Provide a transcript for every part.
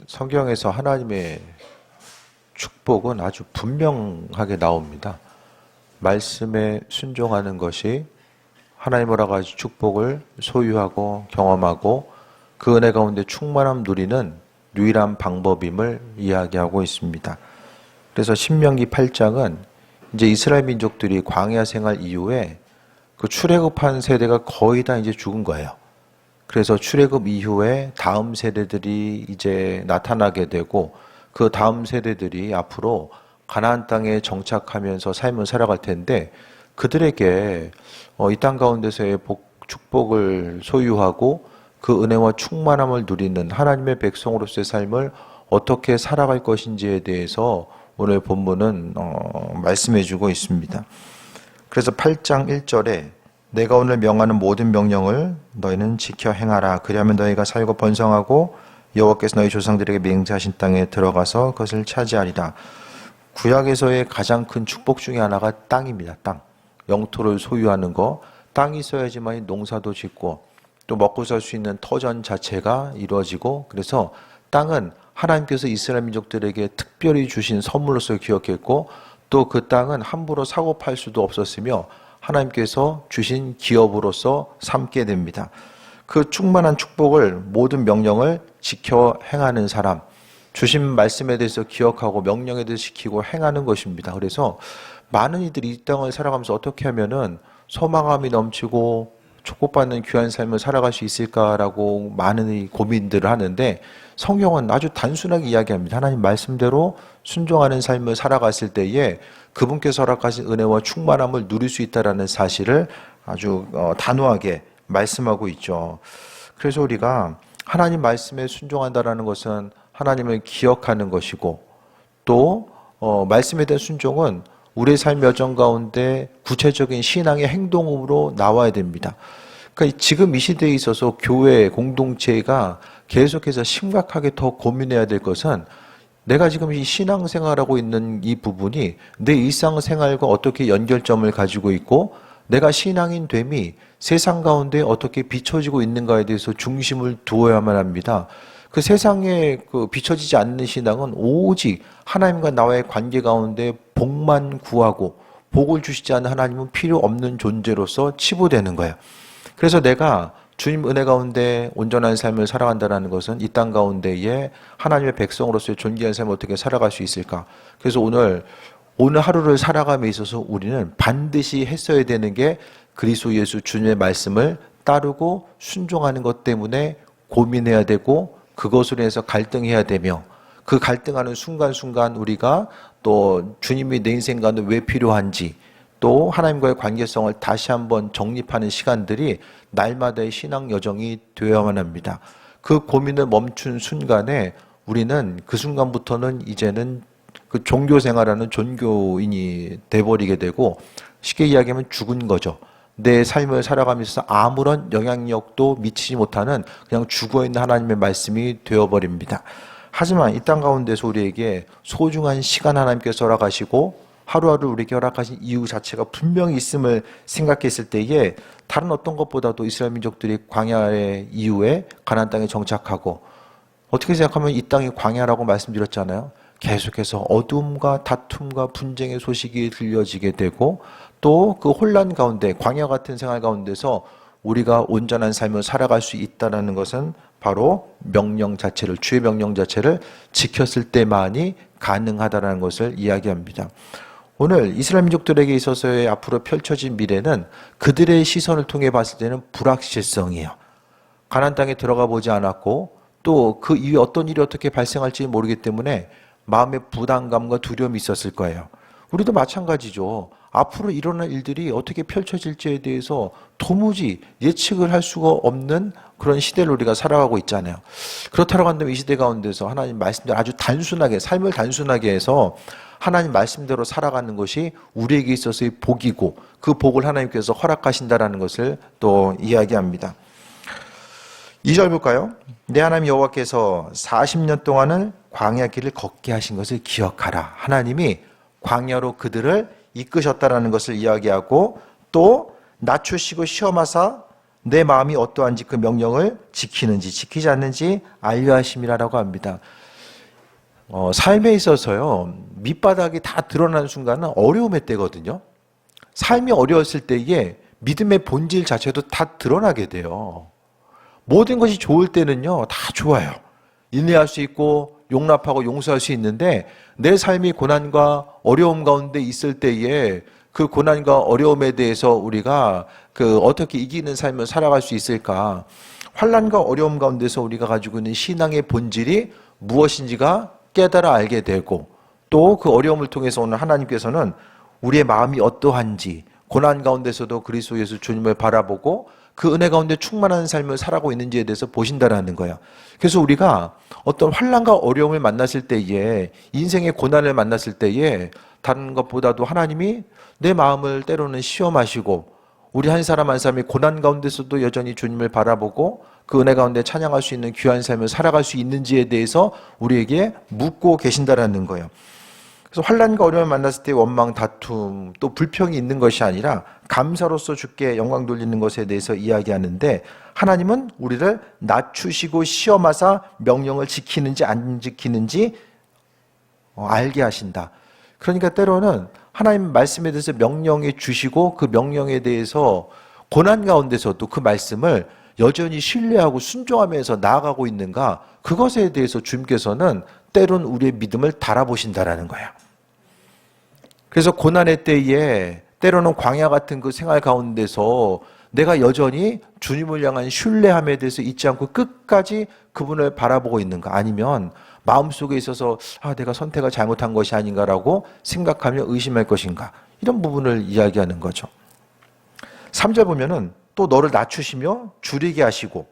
성경에서 하나님의 축복은 아주 분명하게 나옵니다. 말씀에 순종하는 것이 하나님 허락하신 축복을 소유하고 경험하고 그 은혜 가운데 충만함 누리는 유일한 방법임을 이야기하고 있습니다. 그래서 신명기 8장은 이제 이스라엘 민족들이 광야 생활 이후에 그 출애굽한 세대가 거의 다 이제 죽은 거예요. 그래서 출애굽 이후에 다음 세대들이 이제 나타나게 되고 그 다음 세대들이 앞으로 가나안 땅에 정착하면서 삶을 살아갈 텐데 그들에게 이 땅 가운데서의 축복을 소유하고 그 은혜와 충만함을 누리는 하나님의 백성으로서의 삶을 어떻게 살아갈 것인지에 대해서 오늘 본문은 말씀해 주고 있습니다. 그래서 8장 1절에 내가 오늘 명하는 모든 명령을 너희는 지켜 행하라. 그리하면 너희가 살고 번성하고 여호와께서 너희 조상들에게 맹세하신 땅에 들어가서 그것을 차지하리라. 구약에서의 가장 큰 축복 중에 하나가 땅입니다. 땅. 영토를 소유하는 거. 땅이 있어야지만 농사도 짓고 또 먹고 살 수 있는 터전 자체가 이루어지고, 그래서 땅은 하나님께서 이스라엘 민족들에게 특별히 주신 선물로서 기억했고 또 그 땅은 함부로 사고 팔 수도 없었으며 하나님께서 주신 기업으로서 삼게 됩니다. 그 충만한 축복을, 모든 명령을 지켜 행하는 사람, 주신 말씀에 대해서 기억하고 명령에 대해서 지키고 행하는 것입니다. 그래서 많은 이들이 이 땅을 살아가면서 어떻게 하면은 소망함이 넘치고 축복받는 귀한 삶을 살아갈 수 있을까라고 많은 고민들을 하는데 성경은 아주 단순하게 이야기합니다. 하나님 말씀대로 순종하는 삶을 살아갔을 때에 그분께서 허락하신 은혜와 충만함을 누릴 수 있다는 사실을 아주 단호하게 말씀하고 있죠. 그래서 우리가 하나님 말씀에 순종한다는 것은 하나님을 기억하는 것이고 또 말씀에 대한 순종은 우리의 삶 여정 가운데 구체적인 신앙의 행동으로 나와야 됩니다. 그러니까 지금 이 시대에 있어서 교회 공동체가 계속해서 심각하게 더 고민해야 될 것은 내가 지금 이 신앙생활하고 있는 이 부분이 내 일상생활과 어떻게 연결점을 가지고 있고 내가 신앙인 됨이 세상 가운데 어떻게 비춰지고 있는가에 대해서 중심을 두어야만 합니다. 그 세상에 비춰지지 않는 신앙은 오직 하나님과 나와의 관계 가운데 복만 구하고 복을 주시지 않는 하나님은 필요 없는 존재로서 치부되는 거예요. 그래서 내가 주님 은혜 가운데 온전한 삶을 살아간다는 것은 이 땅 가운데에 하나님의 백성으로서의 존귀한 삶을 어떻게 살아갈 수 있을까? 그래서 오늘 하루를 살아감에 있어서 우리는 반드시 했어야 되는 게 그리스도 예수 주님의 말씀을 따르고 순종하는 것 때문에 고민해야 되고 그것으로 인해서 갈등해야 되며 그 갈등하는 순간순간 우리가 또 주님이 내 인생 가운데 왜 필요한지 또 하나님과의 관계성을 다시 한번 정립하는 시간들이 날마다의 신앙 여정이 되어야만 합니다. 그 고민을 멈춘 순간에 우리는 그 순간부터는 이제는 그 종교 생활하는 종교인이 돼버리게 되고 쉽게 이야기하면 죽은 거죠. 내 삶을 살아가면서 아무런 영향력도 미치지 못하는 그냥 죽어있는 하나님의 말씀이 되어버립니다. 하지만 이 땅 가운데서 우리에게 소중한 시간 하나님께서 허락하시고 하루하루 우리에게 허락하신 이유 자체가 분명히 있음을 생각했을 때에 다른 어떤 것보다도 이스라엘 민족들이 광야의 이후에 가나안 땅에 정착하고 어떻게 생각하면 이 땅이 광야라고 말씀드렸잖아요. 계속해서 어둠과 다툼과 분쟁의 소식이 들려지게 되고 또 그 혼란 가운데 광야 같은 생활 가운데서 우리가 온전한 삶을 살아갈 수 있다는 것은 바로 명령 자체를, 주의 명령 자체를 지켰을 때만이 가능하다는 것을 이야기합니다. 오늘 이스라엘 민족들에게 있어서의 앞으로 펼쳐진 미래는 그들의 시선을 통해 봤을 때는 불확실성이에요. 가나안 땅에 들어가 보지 않았고 또 그 이후에 어떤 일이 어떻게 발생할지 모르기 때문에 마음의 부담감과 두려움이 있었을 거예요. 우리도 마찬가지죠. 앞으로 일어날 일들이 어떻게 펼쳐질지에 대해서 도무지 예측을 할 수가 없는 그런 시대를 우리가 살아가고 있잖아요. 그렇다고 한다면 이 시대 가운데서 하나님 말씀대로 아주 단순하게, 삶을 단순하게 해서 하나님 말씀대로 살아가는 것이 우리에게 있어서의 복이고 그 복을 하나님께서 허락하신다라는 것을 또 이야기합니다. 2절 볼까요? 내 하나님 여호와께서 40년 동안은 광야 길을 걷게 하신 것을 기억하라. 하나님이 광야로 그들을 이끄셨다라는 것을 이야기하고 또 낮추시고 시험하사 내 마음이 어떠한지 그 명령을 지키는지 지키지 않는지 알려 하심이라고 합니다. 삶에 있어서요, 밑바닥이 다 드러나는 순간은 어려움의 때거든요. 삶이 어려웠을 때에 믿음의 본질 자체도 다 드러나게 돼요. 모든 것이 좋을 때는요, 다 좋아요. 인내할 수 있고 용납하고 용서할 수 있는데 내 삶이 고난과 어려움 가운데 있을 때에 그 고난과 어려움에 대해서 우리가 어떻게 이기는 삶을 살아갈 수 있을까? 환난과 어려움 가운데서 우리가 가지고 있는 신앙의 본질이 무엇인지가 깨달아 알게 되고 또 그 어려움을 통해서 오늘 하나님께서는 우리의 마음이 어떠한지 고난 가운데서도 그리스도 예수 주님을 바라보고 그 은혜 가운데 충만한 삶을 살아가고 있는지에 대해서 보신다라는 거예요. 그래서 우리가 어떤 환난과 어려움을 만났을 때에 인생의 고난을 만났을 때에 다른 것보다도 하나님이 내 마음을 때로는 시험하시고 우리 한 사람 한 사람이 고난 가운데서도 여전히 주님을 바라보고 그 은혜 가운데 찬양할 수 있는 귀한 삶을 살아갈 수 있는지에 대해서 우리에게 묻고 계신다라는 거예요. 그래서 환난과 어려움을 만났을 때 원망, 다툼, 또 불평이 있는 것이 아니라 감사로서 주께 영광 돌리는 것에 대해서 이야기하는데 하나님은 우리를 낮추시고 시험하사 명령을 지키는지 안 지키는지 알게 하신다. 그러니까 때로는 하나님 말씀에 대해서 명령해 주시고 그 명령에 대해서 고난 가운데서도 그 말씀을 여전히 신뢰하고 순종하면서 나아가고 있는가, 그것에 대해서 주님께서는 때론 우리의 믿음을 달아보신다라는 거야. 그래서 고난의 때에 때로는 광야 같은 그 생활 가운데서 내가 여전히 주님을 향한 신뢰함에 대해서 잊지 않고 끝까지 그분을 바라보고 있는가, 아니면 마음속에 있어서 내가 선택을 잘못한 것이 아닌가라고 생각하며 의심할 것인가, 이런 부분을 이야기하는 거죠. 3절 보면은 또 너를 낮추시며 줄이게 하시고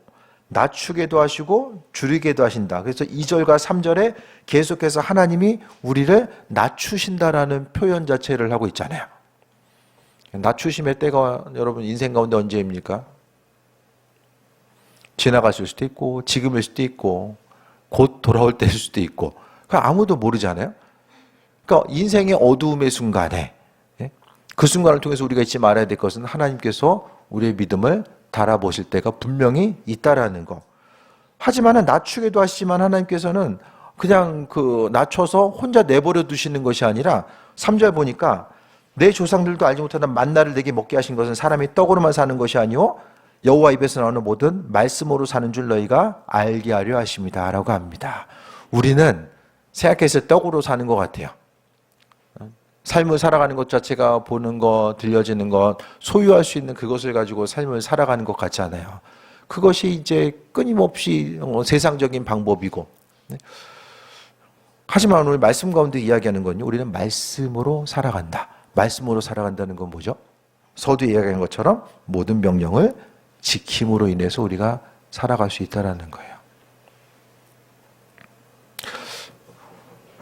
낮추게도 하시고 줄이게도 하신다. 그래서 2절과 3절에 계속해서 하나님이 우리를 낮추신다라는 표현 자체를 하고 있잖아요. 낮추심의 때가 여러분 인생 가운데 언제입니까? 지나갔을 수도 있고 지금일 수도 있고 곧 돌아올 때일 수도 있고, 아무도 모르잖아요. 그러니까 인생의 어두움의 순간에 그 순간을 통해서 우리가 잊지 말아야 될 것은 하나님께서 우리의 믿음을 달아보실 때가 분명히 있다라는 거. 하지만은 낮추기도 하시지만 하나님께서는 그냥 낮춰서 혼자 내버려 두시는 것이 아니라 3절 보니까 내 조상들도 알지 못하는 만나를 내게 먹게 하신 것은 사람이 떡으로만 사는 것이 아니오 여호와 입에서 나오는 모든 말씀으로 사는 줄 너희가 알게 하려 하십니다 라고 합니다. 우리는 생각했을 때 떡으로 사는 것 같아요. 삶을 살아가는 것 자체가 보는 것, 들려지는 것, 소유할 수 있는 그것을 가지고 삶을 살아가는 것 같지 않아요. 그것이 이제 끊임없이 세상적인 방법이고, 하지만 오늘 말씀 가운데 이야기하는 건요, 우리는 말씀으로 살아간다. 말씀으로 살아간다는 건 뭐죠? 서두에 이야기한 것처럼 모든 명령을 지킴으로 인해서 우리가 살아갈 수 있다는 거예요.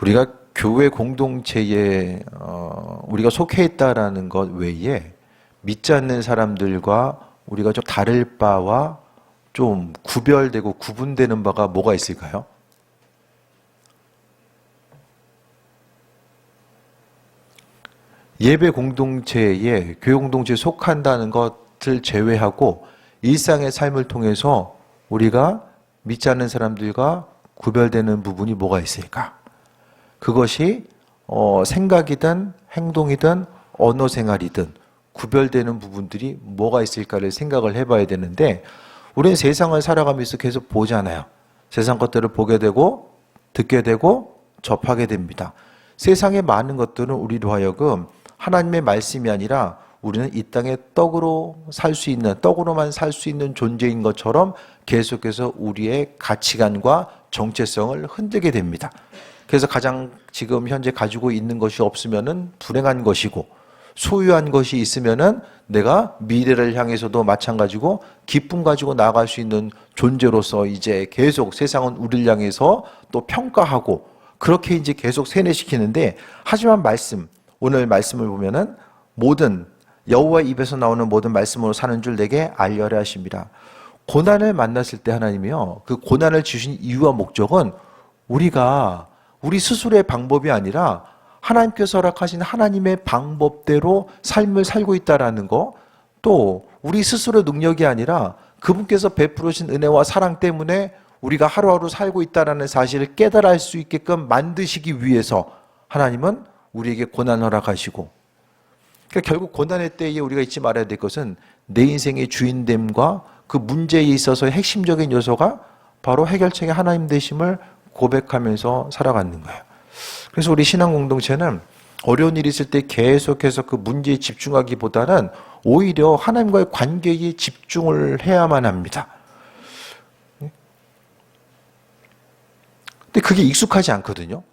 우리가 교회 공동체에 우리가 속해 있다라는 것 외에 믿지 않는 사람들과 우리가 좀 다를 바와 좀 구별되고 구분되는 바가 뭐가 있을까요? 예배 공동체에, 교회 공동체에 속한다는 것을 제외하고 일상의 삶을 통해서 우리가 믿지 않는 사람들과 구별되는 부분이 뭐가 있을까? 그것이 생각이든 행동이든 언어 생활이든 구별되는 부분들이 뭐가 있을까를 생각을 해봐야 되는데, 우리는 세상을 살아가면서 계속 보잖아요. 세상 것들을 보게 되고 듣게 되고 접하게 됩니다. 세상의 많은 것들은 우리로 하여금 하나님의 말씀이 아니라 우리는 이 땅에 떡으로 살 수 있는, 떡으로만 살 수 있는 존재인 것처럼 계속해서 우리의 가치관과 정체성을 흔들게 됩니다. 그래서 가장 지금 현재 가지고 있는 것이 없으면은 불행한 것이고, 소유한 것이 있으면은 내가 미래를 향해서도 마찬가지고 기쁨 가지고 나아갈 수 있는 존재로서 이제 계속 세상은 우리를 향해서 또 평가하고 그렇게 이제 계속 세뇌시키는데, 하지만 오늘 말씀을 보면은 모든 여호와 입에서 나오는 모든 말씀으로 사는 줄 내게 알려라 하십니다. 고난을 만났을 때 하나님이요, 그 고난을 주신 이유와 목적은 우리 스스로의 방법이 아니라 하나님께서 허락하신 하나님의 방법대로 삶을 살고 있다라는 거, 또 우리 스스로의 능력이 아니라 그분께서 베풀으신 은혜와 사랑 때문에 우리가 하루하루 살고 있다는 사실을 깨달아 알 수 있게끔 만드시기 위해서 하나님은 우리에게 고난 허락하시고, 그러니까 결국 고난의 때에 우리가 잊지 말아야 될 것은 내 인생의 주인됨과 그 문제에 있어서의 핵심적인 요소가 바로 해결책의 하나님 되심을 고백하면서 살아가는 거예요. 그래서 우리 신앙 공동체는 어려운 일이 있을 때 계속해서 그 문제에 집중하기보다는 오히려 하나님과의 관계에 집중을 해야만 합니다. 근데 그게 익숙하지 않거든요.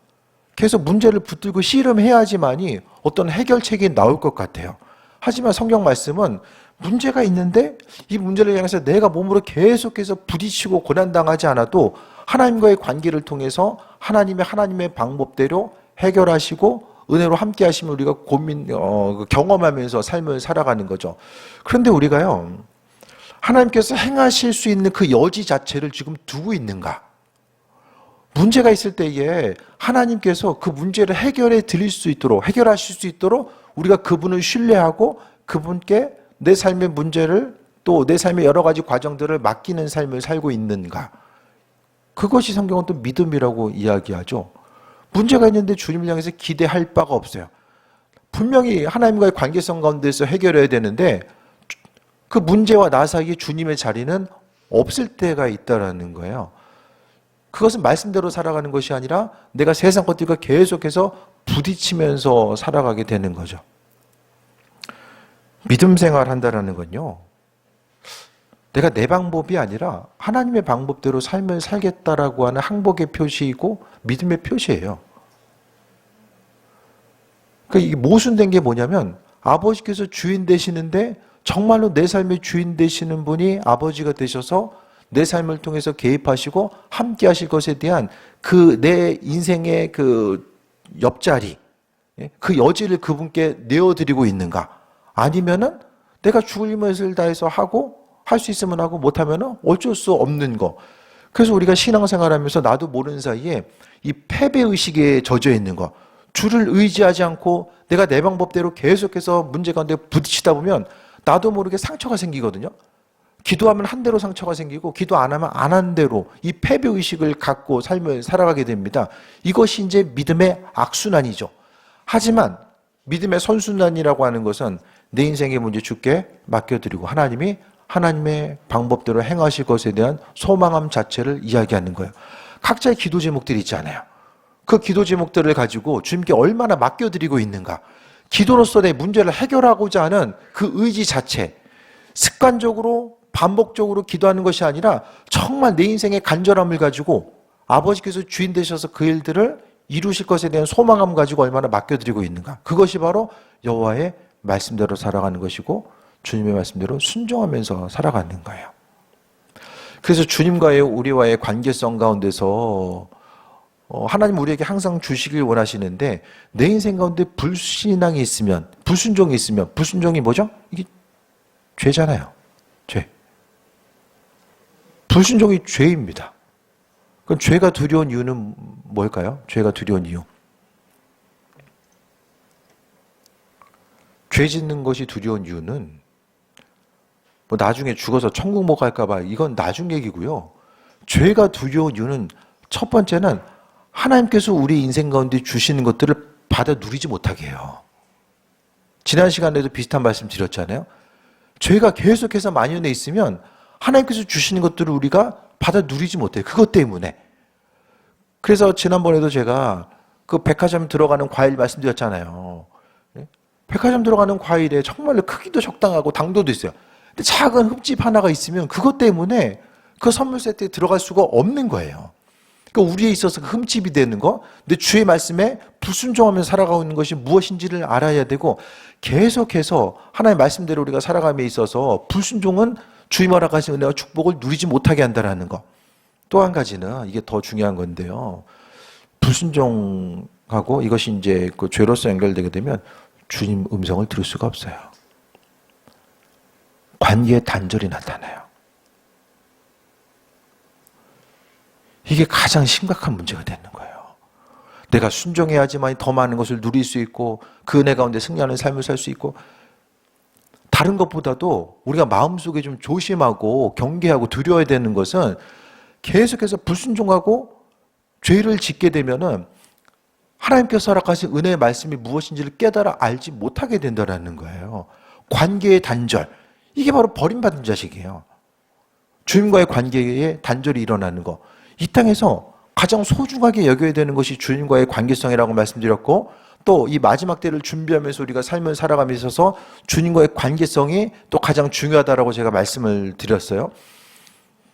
계속 문제를 붙들고 씨름해야지만이 어떤 해결책이 나올 것 같아요. 하지만 성경 말씀은 문제가 있는데 이 문제를 향해서 내가 몸으로 계속해서 부딪히고 고난당하지 않아도 하나님과의 관계를 통해서 하나님의 방법대로 해결하시고 은혜로 함께 하시면 우리가 경험하면서 삶을 살아가는 거죠. 그런데 우리가요, 하나님께서 행하실 수 있는 그 여지 자체를 지금 두고 있는가? 문제가 있을 때에 하나님께서 그 문제를 해결하실 수 있도록 우리가 그분을 신뢰하고 그분께 내 삶의 문제를 또 내 삶의 여러 가지 과정들을 맡기는 삶을 살고 있는가? 그것이 성경은 또 믿음이라고 이야기하죠. 문제가 있는데 주님을 향해서 기대할 바가 없어요. 분명히 하나님과의 관계성 가운데서 해결해야 되는데 그 문제와 나 사이에 주님의 자리는 없을 때가 있다라는 거예요. 그것은 말씀대로 살아가는 것이 아니라 내가 세상 것들과 계속해서 부딪히면서 살아가게 되는 거죠. 믿음 생활 한다라는 건요, 내가 내 방법이 아니라 하나님의 방법대로 삶을 살겠다라고 하는 항복의 표시이고 믿음의 표시예요. 그러니까 이게 모순된 게 뭐냐면 아버지께서 주인 되시는데 정말로 내 삶의 주인 되시는 분이 아버지가 되셔서 내 삶을 통해서 개입하시고 함께 하실 것에 대한 그 내 인생의 그 옆자리, 그 여지를 그분께 내어드리고 있는가? 아니면은 내가 죽을 힘을 다해서 하고 할 수 있으면 하고 못하면은 어쩔 수 없는 거. 그래서 우리가 신앙생활하면서 나도 모르는 사이에 이 패배의식에 젖어 있는 거, 주를 의지하지 않고 내가 내 방법대로 계속해서 문제 가운데 부딪히다 보면 나도 모르게 상처가 생기거든요. 기도하면 한 대로 상처가 생기고 기도 안 하면 안 한 대로 이 패배의식을 갖고 삶을 살아가게 됩니다. 이것이 이제 믿음의 악순환이죠. 하지만 믿음의 선순환이라고 하는 것은 내 인생의 문제 주께 맡겨드리고 하나님이 하나님의 방법대로 행하실 것에 대한 소망함 자체를 이야기하는 거예요. 각자의 기도 제목들이 있잖아요. 그 기도 제목들을 가지고 주님께 얼마나 맡겨드리고 있는가. 기도로서 내 문제를 해결하고자 하는 그 의지 자체, 습관적으로 반복적으로 기도하는 것이 아니라 정말 내 인생의 간절함을 가지고 아버지께서 주인 되셔서 그 일들을 이루실 것에 대한 소망함 가지고 얼마나 맡겨드리고 있는가. 그것이 바로 여호와의 말씀대로 살아가는 것이고 주님의 말씀대로 순종하면서 살아가는 거예요. 그래서 주님과의 우리와의 관계성 가운데서 하나님 우리에게 항상 주시길 원하시는데 내 인생 가운데 불신앙이 있으면, 불순종이 있으면, 불순종이 뭐죠? 이게 죄잖아요. 죄. 불순종이 죄입니다. 그럼 죄가 두려운 이유는 뭘까요? 죄가 두려운 이유. 죄 짓는 것이 두려운 이유는 뭐 나중에 죽어서 천국 못 갈까 봐, 이건 나중 얘기고요. 죄가 두려운 이유는 첫 번째는 하나님께서 우리 인생 가운데 주시는 것들을 받아 누리지 못하게 해요. 지난 시간에도 비슷한 말씀 드렸잖아요. 죄가 계속해서 만연해 있으면 하나님께서 주시는 것들을 우리가 받아 누리지 못해요. 그것 때문에. 그래서 지난번에도 제가 그 백화점 들어가는 과일 말씀드렸잖아요. 백화점 들어가는 과일에 정말로 크기도 적당하고 당도도 있어요. 근데 작은 흠집 하나가 있으면 그것 때문에 그 선물 세트에 들어갈 수가 없는 거예요. 그러니까 우리에 있어서 그 흠집이 되는 거, 근데 주의 말씀에 불순종하면서 살아가고 있는 것이 무엇인지를 알아야 되고, 계속해서 하나님의 말씀대로 우리가 살아감에 있어서 불순종은 주님 허락하신 은혜와 축복을 누리지 못하게 한다는 거. 또 한 가지는 이게 더 중요한 건데요. 불순종하고 이것이 이제 그 죄로서 연결되게 되면 주님 음성을 들을 수가 없어요. 관계에 단절이 나타나요. 이게 가장 심각한 문제가 되는 거예요. 내가 순종해야지만 더 많은 것을 누릴 수 있고 그 은혜 가운데 승리하는 삶을 살 수 있고, 다른 것보다도 우리가 마음속에 좀 조심하고 경계하고 두려워야 되는 것은 계속해서 불순종하고 죄를 짓게 되면은 하나님께서 허락하신 은혜의 말씀이 무엇인지를 깨달아 알지 못하게 된다는 거예요. 관계의 단절. 이게 바로 버림받은 자식이에요. 주님과의 관계에 단절이 일어나는 거. 이 땅에서 가장 소중하게 여겨야 되는 것이 주님과의 관계성이라고 말씀드렸고, 또 이 마지막 때를 준비하면서 우리가 삶을 살아가면서 있어서 주님과의 관계성이 또 가장 중요하다라고 제가 말씀을 드렸어요.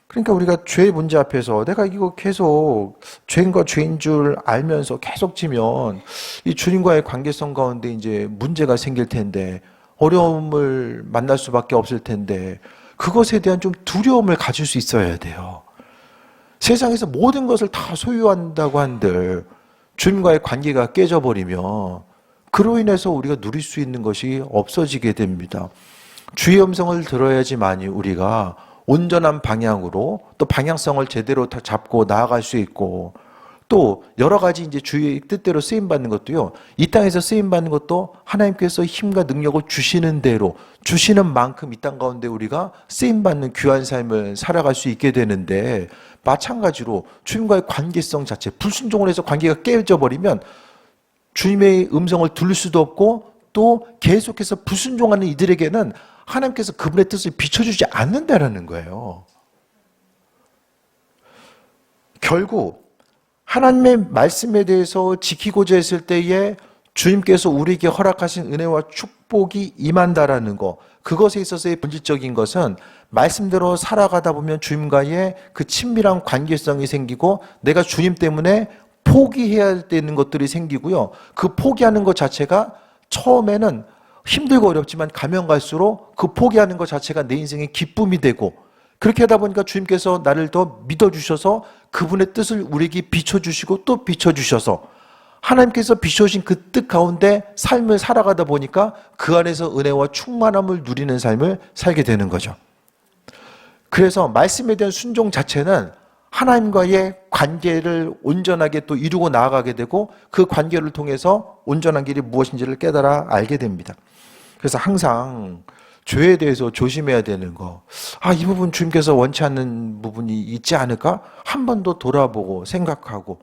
그러니까 우리가 죄의 문제 앞에서 내가 이거 계속 죄인과 죄인 줄 알면서 계속 지면 이 주님과의 관계성 가운데 이제 문제가 생길 텐데, 어려움을 만날 수밖에 없을 텐데, 그것에 대한 좀 두려움을 가질 수 있어야 돼요. 세상에서 모든 것을 다 소유한다고 한들 주님과의 관계가 깨져버리면 그로 인해서 우리가 누릴 수 있는 것이 없어지게 됩니다. 주의 음성을 들어야지만이 우리가 온전한 방향으로 또 방향성을 제대로 다 잡고 나아갈 수 있고, 또 여러 가지 이제 주의 뜻대로 쓰임 받는 것도요, 이 땅에서 쓰임 받는 것도 하나님께서 힘과 능력을 주시는 대로 주시는 만큼 이 땅 가운데 우리가 쓰임 받는 귀한 삶을 살아갈 수 있게 되는데, 마찬가지로 주님과의 관계성 자체, 불순종을 해서 관계가 깨져 버리면 주님의 음성을 들을 수도 없고, 또 계속해서 불순종하는 이들에게는 하나님께서 그분의 뜻을 비춰주지 않는다라는 거예요. 결국 하나님의 말씀에 대해서 지키고자 했을 때에 주님께서 우리에게 허락하신 은혜와 축복이 임한다라는 거, 그것에 있어서의 본질적인 것은 말씀대로 살아가다 보면 주님과의 그 친밀한 관계성이 생기고, 내가 주님 때문에 포기해야 되는 것들이 생기고요, 그 포기하는 것 자체가 처음에는 힘들고 어렵지만 가면 갈수록 그 포기하는 것 자체가 내 인생의 기쁨이 되고, 그렇게 하다 보니까 주님께서 나를 더 믿어주셔서 그분의 뜻을 우리에게 비춰주시고 또 비춰주셔서 하나님께서 비춰주신 그 뜻 가운데 삶을 살아가다 보니까 그 안에서 은혜와 충만함을 누리는 삶을 살게 되는 거죠. 그래서 말씀에 대한 순종 자체는 하나님과의 관계를 온전하게 또 이루고 나아가게 되고, 그 관계를 통해서 온전한 길이 무엇인지를 깨달아 알게 됩니다. 그래서 항상 죄에 대해서 조심해야 되는 거, 이 부분 주님께서 원치 않는 부분이 있지 않을까? 한 번 더 돌아보고 생각하고,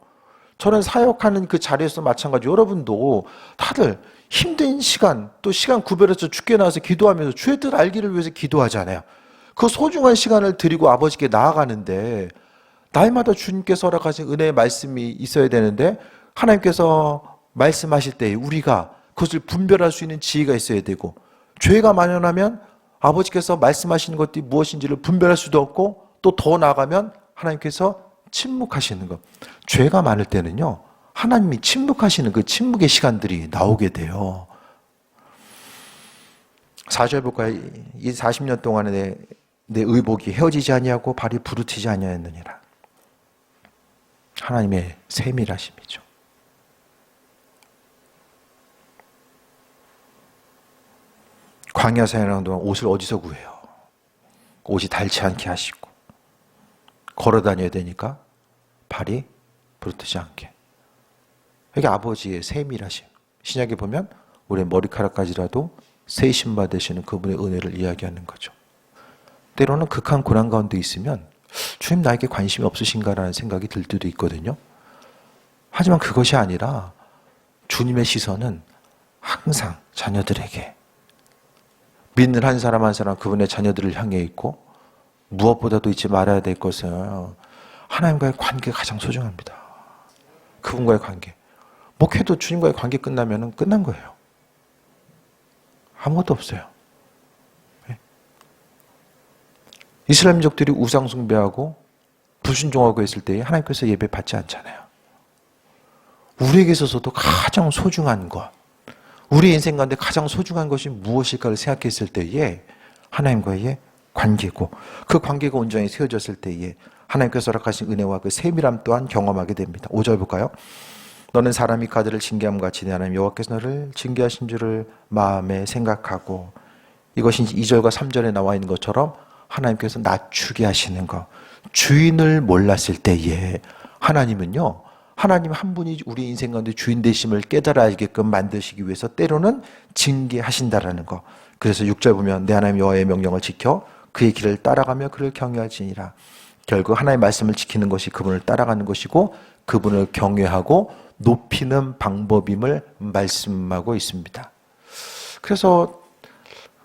저는 사역하는 그 자리에서 마찬가지, 여러분도 다들 힘든 시간, 또 시간 구별해서 주께 나와서 기도하면서 주의 뜻 알기를 위해서 기도하잖아요. 그 소중한 시간을 드리고 아버지께 나아가는데, 날마다 주님께서 허락하신 은혜의 말씀이 있어야 되는데, 하나님께서 말씀하실 때 우리가 그것을 분별할 수 있는 지혜가 있어야 되고, 죄가 만연하면 아버지께서 말씀하시는 것들이 무엇인지를 분별할 수도 없고, 또 더 나아가면 하나님께서 침묵하시는 것. 죄가 많을 때는요, 하나님이 침묵하시는 그 침묵의 시간들이 나오게 돼요. 4절 볼까요? 이 40년 동안에 내 의복이 헤어지지 아니하고 발이 부르트지 아니하였느니라. 하나님의 세밀하심이죠. 광야 사역하는 동안 옷을 어디서 구해요? 옷이 닳지 않게 하시고, 걸어 다녀야 되니까 발이 부르트지 않게. 이게 아버지의 세밀하심. 신약에 보면 우리의 머리카락까지라도 세이심 받으시는 그분의 은혜를 이야기하는 거죠. 때로는 극한 고난 가운데 있으면 주님 나에게 관심이 없으신가라는 생각이 들 때도 있거든요. 하지만 그것이 아니라 주님의 시선은 항상 자녀들에게, 믿는 한 사람 한 사람 그분의 자녀들을 향해 있고, 무엇보다도 잊지 말아야 될 것은 하나님과의 관계가 가장 소중합니다. 그분과의 관계. 목회도 주님과의 관계 끝나면 끝난 거예요. 아무것도 없어요. 이스라엘 민족들이 우상 숭배하고 불순종하고 했을 때에 하나님께서 예배 받지 않잖아요. 우리에게 있어서도 가장 소중한 것, 우리 인생 가운데 가장 소중한 것이 무엇일까를 생각했을 때에 하나님과의 관계고, 그 관계가 온전히 세워졌을 때에 하나님께서 허락하신 은혜와 그 세밀함 또한 경험하게 됩니다. 5절 볼까요? 너는 사람이 가드를 징계함 같이 내 하나님 여호와께서 너를 징계하신 줄을 마음에 생각하고, 이것이 2절과 3절에 나와 있는 것처럼 하나님께서 낮추게 하시는 것. 주인을 몰랐을 때에 하나님은요, 하나님 한 분이 우리 인생 가운데 주인 되심을 깨달아 알게끔 만드시기 위해서 때로는 징계하신다라는 것. 그래서 6절 보면 내 하나님 여호와의 명령을 지켜 그의 길을 따라가며 그를 경외할지니라. 결국 하나님의 말씀을 지키는 것이 그분을 따라가는 것이고 그분을 경외하고 높이는 방법임을 말씀하고 있습니다. 그래서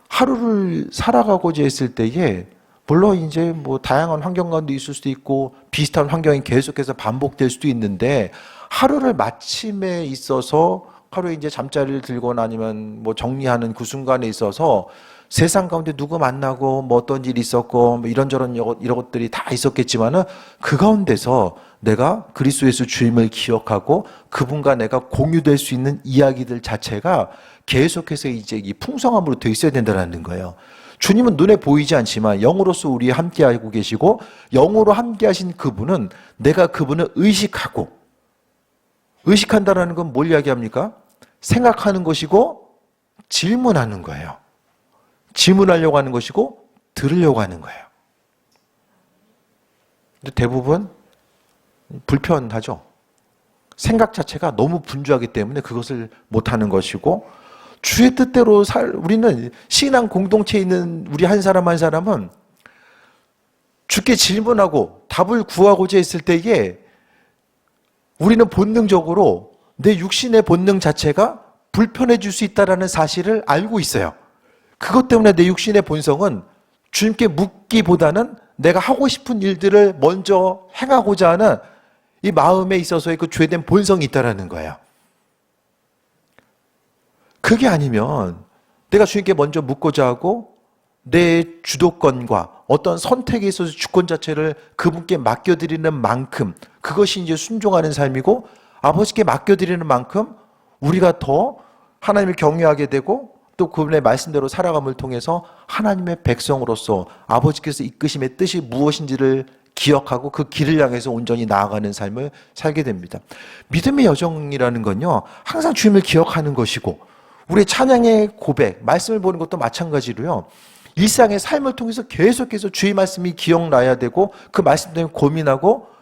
하루를 살아가고자 했을 때에 물론 이제 뭐 다양한 환경 가운데 있을 수도 있고 비슷한 환경이 계속해서 반복될 수도 있는데 하루를 마침에 있어서 하루에 이제 잠자리를 들거나 아니면 뭐 정리하는 그 순간에 있어서 세상 가운데 누구 만나고 뭐 어떤 일이 있었고 뭐 이런저런 이런 것들이 다 있었겠지만은 그 가운데서 내가 그리스도 예수 주임을 기억하고 그분과 내가 공유될 수 있는 이야기들 자체가 계속해서 이제 이 풍성함으로 돼 있어야 된다는 거예요. 주님은 눈에 보이지 않지만 영으로서 우리 함께하고 계시고 영으로 함께하신 그분은 내가 그분을 의식한다는 건 뭘 이야기합니까? 생각하는 것이고 질문하는 거예요. 질문하려고 하는 것이고 들으려고 하는 거예요. 근데 대부분 불편하죠. 생각 자체가 너무 분주하기 때문에 그것을 못하는 것이고 주의 뜻대로 우리는 신앙 공동체에 있는 우리 한 사람 한 사람은 주께 질문하고 답을 구하고자 했을 때에 우리는 본능적으로 내 육신의 본능 자체가 불편해질 수 있다는 사실을 알고 있어요. 그것 때문에 내 육신의 본성은 주님께 묻기보다는 내가 하고 싶은 일들을 먼저 행하고자 하는 이 마음에 있어서의 그 죄된 본성이 있다는 거예요. 그게 아니면 내가 주님께 먼저 묻고자 하고 내 주도권과 어떤 선택에 있어서 주권 자체를 그분께 맡겨드리는 만큼 그것이 이제 순종하는 삶이고 아버지께 맡겨드리는 만큼 우리가 더 하나님을 경외하게 되고 또 그분의 말씀대로 살아감을 통해서 하나님의 백성으로서 아버지께서 이끄심의 뜻이 무엇인지를 기억하고 그 길을 향해서 온전히 나아가는 삶을 살게 됩니다. 믿음의 여정이라는 건요, 항상 주님을 기억하는 것이고 우리의 찬양의 고백, 말씀을 보는 것도 마찬가지로요. 일상의 삶을 통해서 계속해서 주의 말씀이 기억나야 되고 그 말씀 때문에 고민하고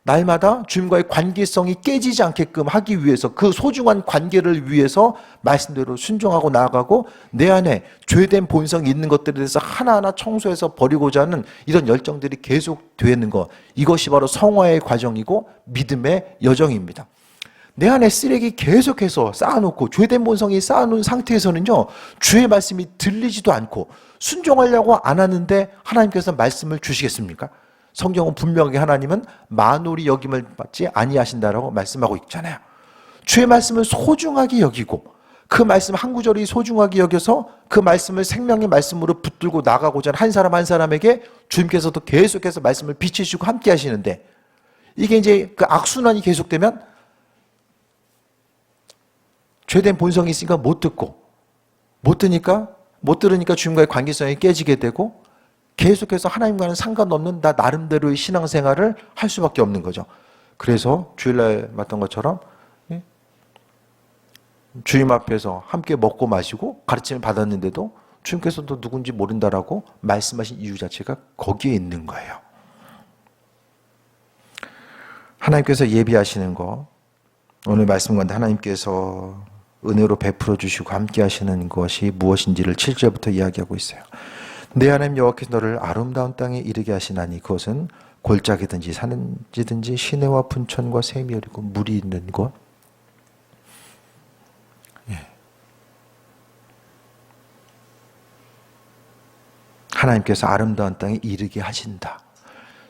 날마다 주님과의 관계성이 깨지지 않게끔 하기 위해서 그 소중한 관계를 위해서 말씀대로 순종하고 나아가고 내 안에 죄된 본성이 있는 것들에 대해서 하나하나 청소해서 버리고자 하는 이런 열정들이 계속 되는 것, 이것이 바로 성화의 과정이고 믿음의 여정입니다. 내 안에 쓰레기 계속해서 쌓아놓고 죄된 본성이 쌓아놓은 상태에서는요, 주의 말씀이 들리지도 않고 순종하려고 안 하는데 하나님께서 말씀을 주시겠습니까? 성경은 분명하게 하나님은 만홀이 여김을 받지 아니하신다라고 말씀하고 있잖아요. 주의 말씀을 소중하게 여기고 그 말씀 한 구절이 소중하게 여겨서 그 말씀을 생명의 말씀으로 붙들고 나가고자 하는 한 사람 한 사람에게 주님께서도 계속해서 말씀을 비추시고 함께 하시는데 이게 이제 그 악순환이 계속되면 죄된 본성이 있으니까 못 들으니까 주님과의 관계성이 깨지게 되고 계속해서 하나님과는 상관없는 나 나름대로의 신앙생활을 할 수밖에 없는 거죠. 그래서 주일날 봤던 것처럼 주님 앞에서 함께 먹고 마시고 가르침을 받았는데도 주님께서도 누군지 모른다라고 말씀하신 이유 자체가 거기에 있는 거예요. 하나님께서 예비하시는 거, 오늘 말씀 가운데 하나님께서 은혜로 베풀어 주시고 함께 하시는 것이 무엇인지를 7절부터 이야기하고 있어요. 내 하나님 여호와께서 너를 아름다운 땅에 이르게 하시나니 그것은 골짜기든지 산지든지 시내와 분천과 샘이 흐르고 물이 있는 곳. 하나님께서 아름다운 땅에 이르게 하신다.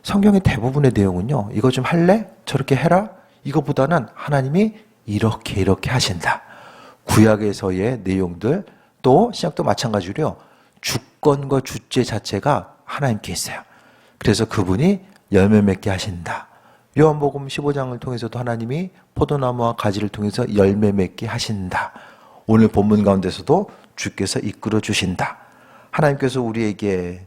성경의 대부분의 내용은요, 이거 좀 할래? 저렇게 해라? 이거보다는 하나님이 이렇게 하신다. 구약에서의 내용들, 또 신약도 마찬가지로요, 주권과 주체 자체가 하나님께 있어요. 그래서 그분이 열매 맺게 하신다. 요한복음 15장을 통해서도 하나님이 포도나무와 가지를 통해서 열매 맺게 하신다. 오늘 본문 가운데서도 주께서 이끌어 주신다. 하나님께서 우리에게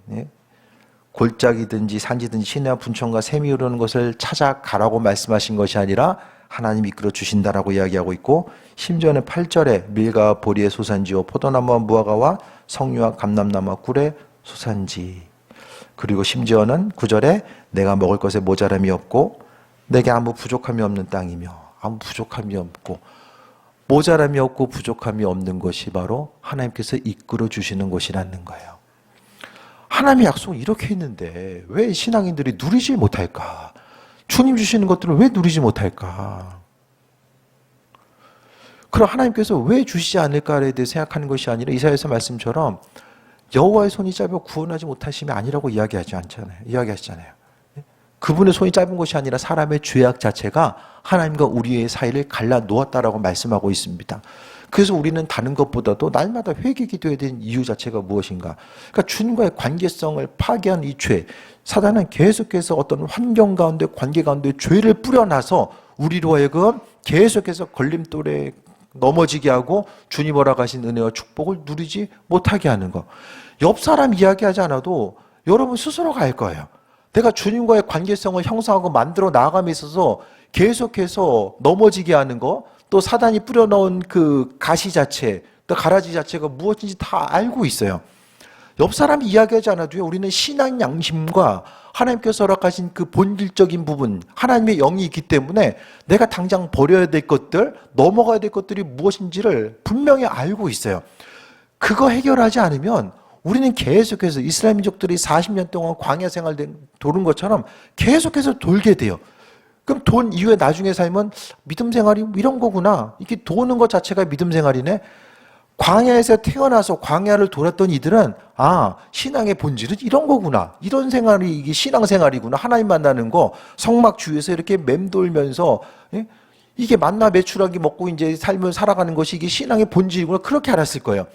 골짜기든지 산지든지 시내와 분천과 샘이 흐르는 것을 찾아가라고 말씀하신 것이 아니라 하나님이 이끌어 주신다라고 이야기하고 있고, 심지어는 8절에 밀가와 보리의 소산지요 포도나무와 무화과와 석류와 감람나무와 꿀의 소산지, 그리고 심지어는 9절에 내가 먹을 것에 모자람이 없고 내게 아무 부족함이 없는 땅이며, 아무 부족함이 없고 모자람이 없고 부족함이 없는 것이 바로 하나님께서 이끌어 주시는 것이라는 거예요. 하나님의 약속은 이렇게 있는데 왜 신앙인들이 누리지 못할까? 주님 주시는 것들을 왜 누리지 못할까? 그럼 하나님께서 왜 주시지 않을까에 대해 생각하는 것이 아니라 이사야서 말씀처럼 여호와의 손이 짧아 구원하지 못하심이 아니라고 이야기하시잖아요. 그분의 손이 짧은 것이 아니라 사람의 죄악 자체가 하나님과 우리의 사이를 갈라 놓았다라고 말씀하고 있습니다. 그래서 우리는 다른 것보다도 날마다 회개 기도해야 되는 이유 자체가 무엇인가? 그러니까 주님과의 관계성을 파괴한 이 죄, 사단은 계속해서 어떤 환경 가운데 관계 가운데 죄를 뿌려놔서 우리로 하여금 계속해서 걸림돌에 넘어지게 하고 주님 허락하신 은혜와 축복을 누리지 못하게 하는 것. 옆 사람 이야기하지 않아도 여러분 스스로가 알 거예요. 내가 주님과의 관계성을 형성하고 만들어 나아감에 있어서 계속해서 넘어지게 하는 거, 또 사단이 뿌려놓은 그 가시 자체, 또 가라지 자체가 무엇인지 다 알고 있어요. 옆 사람이 이야기하지 않아도요, 우리는 신앙 양심과 하나님께서 허락하신 그 본질적인 부분, 하나님의 영이 있기 때문에 내가 당장 버려야 될 것들, 넘어가야 될 것들이 무엇인지를 분명히 알고 있어요. 그거 해결하지 않으면 우리는 계속해서 이스라엘 민족들이 40년 동안 광야 생활 도는 것처럼 계속해서 돌게 돼요. 그럼 돈 이후에 나중에 살면 믿음 생활이 이런 거구나. 이게 도는 것 자체가 믿음 생활이네. 광야에서 태어나서 광야를 돌았던 이들은 신앙의 본질은 이런 거구나. 이런 생활이 이게 신앙생활이구나. 하나님 만나는 거 성막 주위에서 이렇게 맴돌면서 이게 만나 메추라기 먹고 이제 삶을 살아가는 것이 이게 신앙의 본질이구나. 그렇게 알았을 거예요.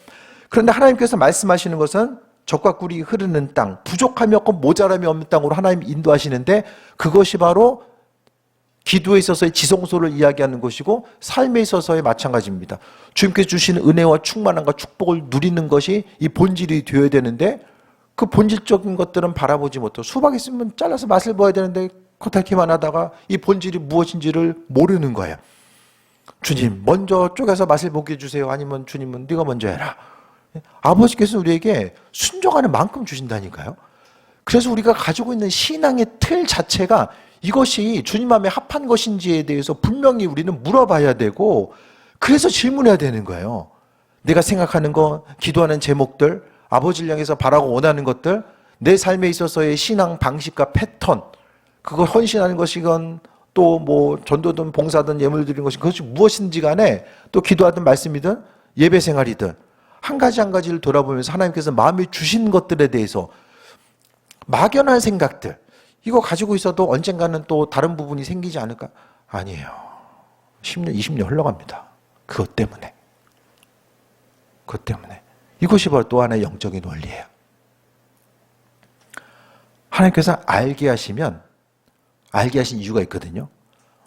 그런데 하나님께서 말씀하시는 것은 적과 꿀이 흐르는 땅, 부족함이 없고 모자람이 없는 땅으로 하나님 인도하시는데 그것이 바로 기도에 있어서의 지성소를 이야기하는 것이고 삶에 있어서의 마찬가지입니다. 주님께서 주시는 은혜와 충만함과 축복을 누리는 것이 이 본질이 되어야 되는데 그 본질적인 것들은 바라보지 못하고 수박 있으면 잘라서 맛을 봐야 되는데 겉핥기만 하다가 이 본질이 무엇인지를 모르는 거예요. 주님 먼저 쪼개서 맛을 보게 해주세요. 아니면 주님은 네가 먼저 해라. 아버지께서 우리에게 순종하는 만큼 주신다니까요. 그래서 우리가 가지고 있는 신앙의 틀 자체가 이것이 주님 마음에 합한 것인지에 대해서 분명히 우리는 물어봐야 되고 그래서 질문해야 되는 거예요. 내가 생각하는 거, 기도하는 제목들, 아버지를 향해서 바라고 원하는 것들, 내 삶에 있어서의 신앙 방식과 패턴, 그걸 헌신하는 것이건 또 뭐 전도든 봉사든 예물 드리는 것이 그것이 무엇인지 간에 또 기도하든 말씀이든 예배 생활이든 한 가지 한 가지를 돌아보면서 하나님께서 마음에 주신 것들에 대해서 막연한 생각들, 이거 가지고 있어도 언젠가는 또 다른 부분이 생기지 않을까? 아니에요. 10년, 20년 흘러갑니다. 그것 때문에. 이것이 바로 또 하나의 영적인 원리예요. 하나님께서 알게 하신 이유가 있거든요.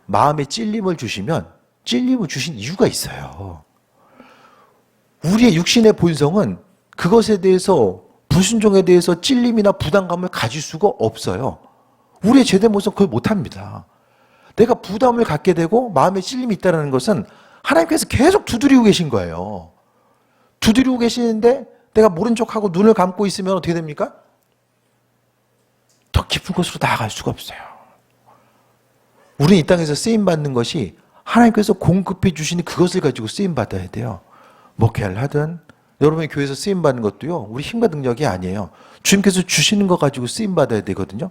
마음에 찔림을 주시면 찔림을 주신 이유가 있어요. 우리의 육신의 본성은 그것에 대해서 불순종에 대해서 찔림이나 부담감을 가질 수가 없어요. 우리의 죄된 모습은 그걸 못합니다. 내가 부담을 갖게 되고 마음에 찔림이 있다는 것은 하나님께서 계속 두드리고 계신 거예요. 두드리고 계시는데 내가 모른 척하고 눈을 감고 있으면 어떻게 됩니까? 더 깊은 곳으로 나아갈 수가 없어요. 우리는 이 땅에서 쓰임받는 것이 하나님께서 공급해 주시는 그것을 가지고 쓰임받아야 돼요. 목회를 하든 여러분이 교회에서 쓰임받는 것도요, 우리 힘과 능력이 아니에요. 주님께서 주시는 거 가지고 쓰임받아야 되거든요.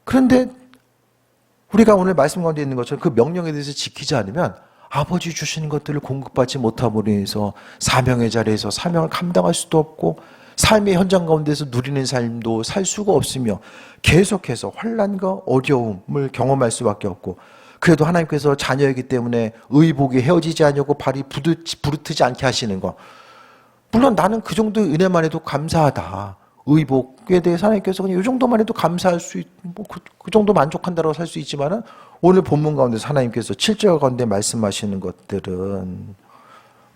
그런데 우리가 오늘 말씀 가운데 있는 것처럼 그 명령에 대해서 지키지 않으면 아버지 주시는 것들을 공급받지 못함으로 인해서 사명의 자리에서 사명을 감당할 수도 없고 삶의 현장 가운데서 누리는 삶도 살 수가 없으며 계속해서 환난과 어려움을 경험할 수밖에 없고, 그래도 하나님께서 자녀이기 때문에 의복이 헤어지지 않냐고 발이 부르트지 않게 하시는 것, 물론 나는 그 정도의 은혜만 해도 감사하다. 의복에 대해서 하나님께서 그냥 이 정도만 해도 감사할 수 그 정도 만족한다고 살 수 있지만은 오늘 본문 가운데서 하나님께서 7절 가운데 말씀하시는 것들은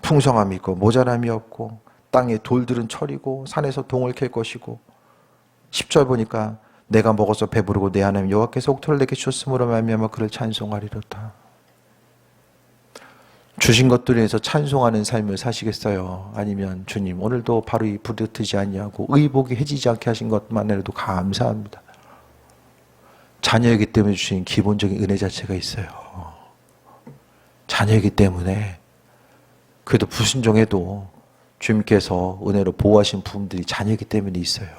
풍성함이 있고 모자람이 없고 땅에 돌들은 철이고 산에서 동을 캘 것이고, 10절 보니까 내가 먹어서 배부르고 내 하나님 여호와께서 옥토를 내게 주셨으므로 말미암아 그를 찬송하리로다. 주신 것들에 대해서 찬송하는 삶을 사시겠어요? 아니면 주님 오늘도 바로 이 부르트지 아니하고 의복이 해지지 않게 하신 것만으로도 감사합니다. 자녀이기 때문에 주신 기본적인 은혜 자체가 있어요. 자녀이기 때문에 그래도 불순종해도 주님께서 은혜로 보호하신 부분들이 자녀이기 때문에 있어요.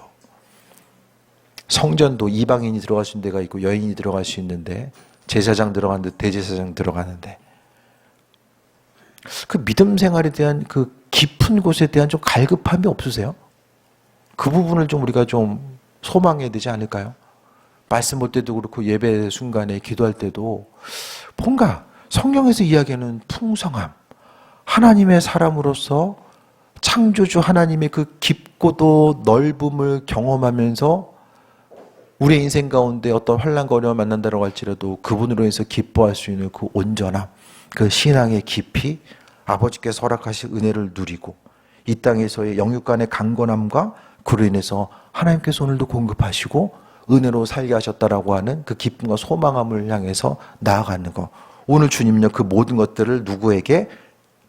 성전도 이방인이 들어갈 수 있는 데가 있고 여인이 들어갈 수 있는데, 제사장 들어가는데 대제사장 들어가는데, 그 믿음 생활에 대한 그 깊은 곳에 대한 좀 갈급함이 없으세요? 그 부분을 좀 우리가 좀 소망해야 되지 않을까요? 말씀 볼 때도 그렇고 예배 순간에 기도할 때도 뭔가 성경에서 이야기하는 풍성함, 하나님의 사람으로서 창조주 하나님의 그 깊고도 넓음을 경험하면서 우리의 인생 가운데 어떤 환난과 어려움을 만난다고 할지라도 그분으로 인해서 기뻐할 수 있는 그 온전함, 그 신앙의 깊이, 아버지께서 허락하신 은혜를 누리고 이 땅에서의 영육간의 강건함과 그로 인해서 하나님께서 오늘도 공급하시고 은혜로 살게 하셨다라고 하는 그 기쁨과 소망함을 향해서 나아가는 것. 오늘 주님은요, 그 모든 것들을 누구에게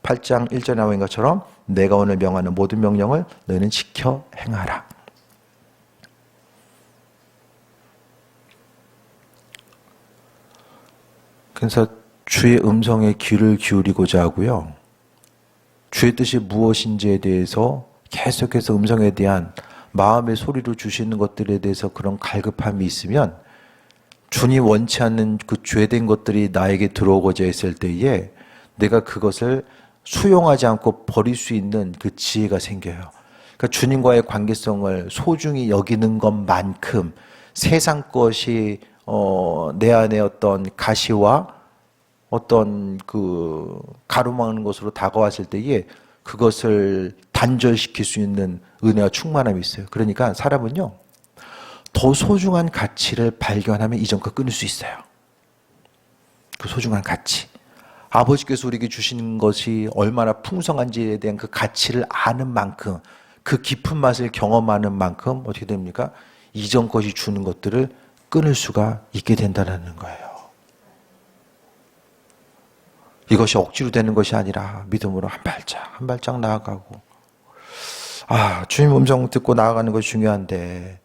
8장 1절에 나온 것처럼 내가 오늘 명하는 모든 명령을 너희는 지켜 행하라. 그래서 주의 음성에 귀를 기울이고자 하고요. 주의 뜻이 무엇인지에 대해서 계속해서 음성에 대한 마음의 소리로 주시는 것들에 대해서 그런 갈급함이 있으면 주님 원치 않는 그 죄된 것들이 나에게 들어오고자 했을 때에 내가 그것을 수용하지 않고 버릴 수 있는 그 지혜가 생겨요. 그러니까 주님과의 관계성을 소중히 여기는 것만큼 세상 것이 내 안에 어떤 가시와 어떤 그 가로막는 것으로 다가왔을 때에 그것을 단절시킬 수 있는 은혜와 충만함이 있어요. 그러니까 사람은요, 더 소중한 가치를 발견하면 이전 거 끊을 수 있어요. 그 소중한 가치. 아버지께서 우리에게 주시는 것이 얼마나 풍성한지에 대한 그 가치를 아는 만큼, 그 깊은 맛을 경험하는 만큼 어떻게 됩니까? 이전 것이 주는 것들을 끊을 수가 있게 된다는 거예요. 이것이 억지로 되는 것이 아니라 믿음으로 한 발짝 나아가고, 주님 음성 듣고 나아가는 것이 중요한데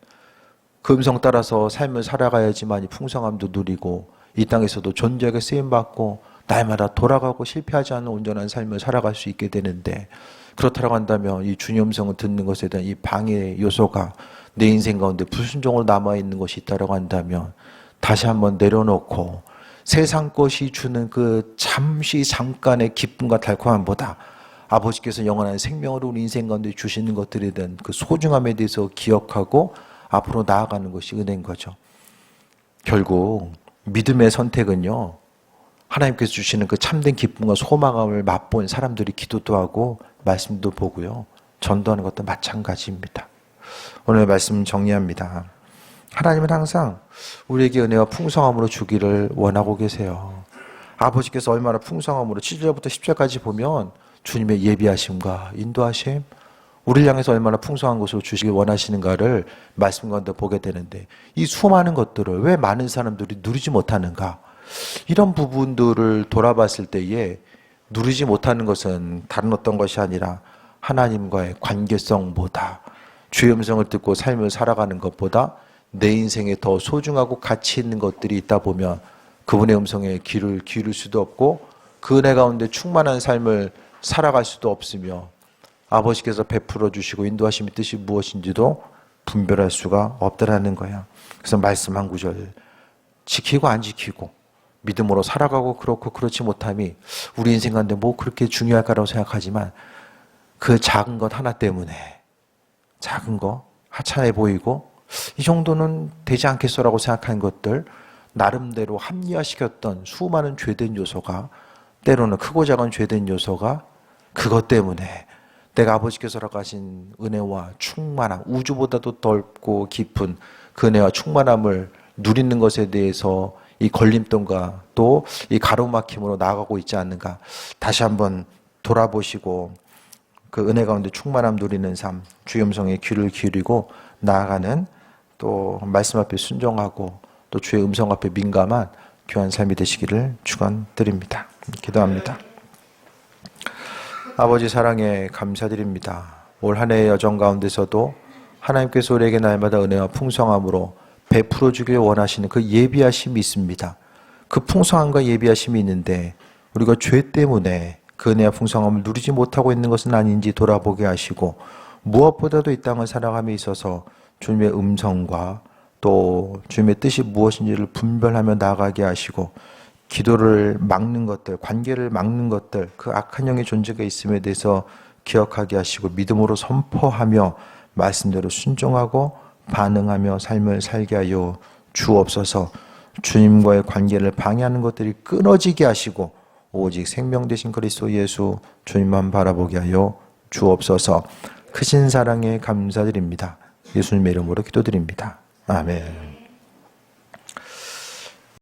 그 음성 따라서 삶을 살아가야지만 이 풍성함도 누리고 이 땅에서도 존재하게 쓰임받고 날마다 돌아가고 실패하지 않는 온전한 삶을 살아갈 수 있게 되는데, 그렇다고 한다면 이 주님 음성을 듣는 것에 대한 이 방해 요소가 내 인생 가운데 불순종으로 남아있는 것이 있다고 한다면 다시 한번 내려놓고 세상 것이 주는 그 잠깐의 기쁨과 달콤함보다 아버지께서 영원한 생명을 우리 인생 가운데 주시는 것들에 대한 그 소중함에 대해서 기억하고 앞으로 나아가는 것이 은혜인 거죠. 결국 믿음의 선택은요, 하나님께서 주시는 그 참된 기쁨과 소망함을 맛본 사람들이 기도도 하고 말씀도 보고요, 전도하는 것도 마찬가지입니다. 오늘 말씀 정리합니다. 하나님은 항상 우리에게 은혜와 풍성함으로 주기를 원하고 계세요. 아버지께서 얼마나 풍성함으로 7절부터 10절까지 보면 주님의 예비하심과 인도하심, 우리를 향해서 얼마나 풍성한 것으로 주시길 원하시는가를 말씀 가운데 보게 되는데, 이 수많은 것들을 왜 많은 사람들이 누리지 못하는가? 이런 부분들을 돌아봤을 때에 누리지 못하는 것은 다른 어떤 것이 아니라 하나님과의 관계성보다, 주의 음성을 듣고 삶을 살아가는 것보다 내 인생에 더 소중하고 가치 있는 것들이 있다 보면 그분의 음성에 귀를 기울일 수도 없고 그 은혜 가운데 충만한 삶을 살아갈 수도 없으며 아버지께서 베풀어 주시고 인도하심의 뜻이 무엇인지도 분별할 수가 없다라는 거야. 그래서 말씀 한 구절 지키고 안 지키고 믿음으로 살아가고 그렇고 그렇지 못함이 우리 인생 가운데 뭐 그렇게 중요할까라고 생각하지만 그 작은 것 하나 때문에, 작은 거 하찮아 보이고 이 정도는 되지 않겠어라고 생각한 것들, 나름대로 합리화시켰던 수많은 죄된 요소가, 때로는 크고 작은 죄된 요소가 그것 때문에 내가 아버지께서 허락하신 은혜와 충만함, 우주보다도 넓고 깊은 그 은혜와 충만함을 누리는 것에 대해서 이 걸림돌과 또 이 가로막힘으로 나아가고 있지 않는가. 다시 한번 돌아보시고 그 은혜 가운데 충만함 누리는 삶, 주의 음성에 귀를 기울이고 나아가는, 또 말씀 앞에 순종하고 또 주의 음성 앞에 민감한 귀한 삶이 되시기를 축원드립니다. 기도합니다. 아버지 사랑에 감사드립니다. 올 한 해의 여정 가운데서도 하나님께서 우리에게 날마다 은혜와 풍성함으로 베풀어 주길 원하시는 그 예비하심이 있습니다. 그 풍성함과 예비하심이 있는데 우리가 죄 때문에 그 은혜와 풍성함을 누리지 못하고 있는 것은 아닌지 돌아보게 하시고, 무엇보다도 이 땅을 살아감에 있어서 주님의 음성과 또 주님의 뜻이 무엇인지를 분별하며 나아가게 하시고, 기도를 막는 것들, 관계를 막는 것들, 그 악한 영의 존재가 있음에 대해서 기억하게 하시고 믿음으로 선포하며 말씀대로 순종하고 반응하며 삶을 살게 하여 주옵소서. 주님과의 관계를 방해하는 것들이 끊어지게 하시고 오직 생명 되신 그리스도 예수 주님만 바라보게 하여 주옵소서. 크신 사랑에 감사드립니다. 예수님의 이름으로 기도드립니다. 아멘.